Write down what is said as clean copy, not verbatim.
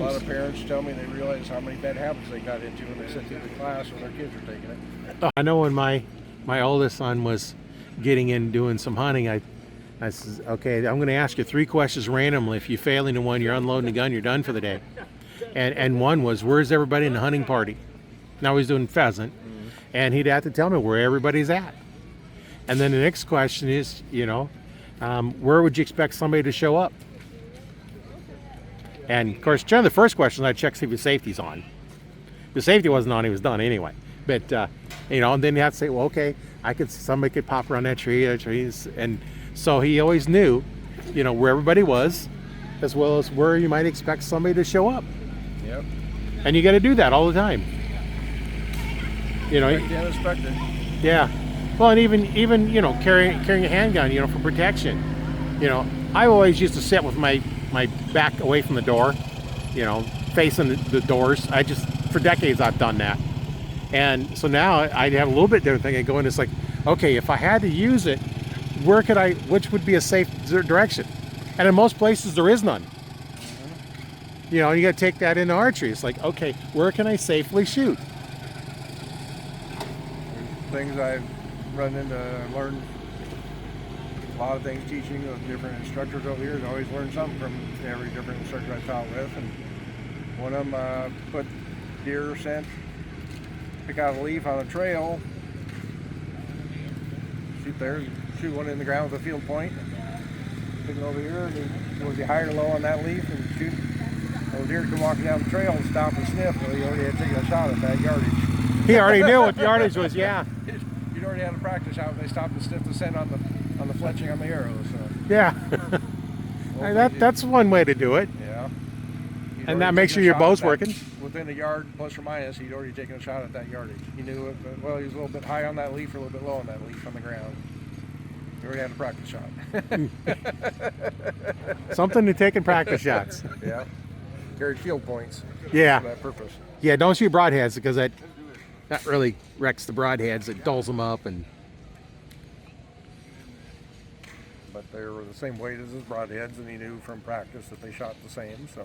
lot of parents tell me they realize how many bad habits they got into when they sit through the class when their kids are taking it. I know when my oldest son was getting in doing some hunting, I says, okay, I'm going to ask you 3 questions randomly. If you fail into one, you're unloading the gun, you're done for the day. And one was, where's everybody in the hunting party? Now he's doing pheasant, and he'd have to tell me where everybody's at. And then the next question is, where would you expect somebody to show up? And of course, generally the first question I'd check see if his safety's on. If the safety wasn't on, he was done anyway. But and then you have to say, well, okay, somebody could pop around that tree, and so he always knew, where everybody was, as well as where you might expect somebody to show up. Yep. And you got to do that all the time. Expect the unexpected. Yeah. Well, and even carrying a handgun, for protection. I always used to sit with my back away from the door, facing the doors. For decades I've done that. And so now I have a little bit different thing. I go in, it's like, okay, if I had to use it, which would be a safe direction? And in most places there is none. You got to take that into archery. It's like, okay, where can I safely shoot? Things I've run into, learned a lot of things teaching with different instructors over here. I always learn something from every different instructor I taught with. And one of them put deer scent, pick out a leaf on a trail, shoot one in the ground with a field point, pick it over here, and was he high or low on that leaf, and shoot. Well, the deer could walk down the trail and stop and sniff. Well, he already had taken a shot at that yardage. He already knew what the yardage was, yeah. You'd already had a practice out. They stopped and sniffed the scent on the fletching on the arrow. So yeah, that's one way to do it. Yeah. And that makes sure your bow's working. Within a yard, plus or minus, he'd already taken a shot at that yardage. He knew it, but, well, he was a little bit high on that leaf or a little bit low on that leaf on the ground. He already had a practice shot. Something to take in practice shots. Yeah. Carried field points. Yeah. For that purpose. Yeah, don't shoot broadheads because that really wrecks the broadheads. It dulls them up. But they were the same weight as his broadheads, and he knew from practice that they shot the same. So.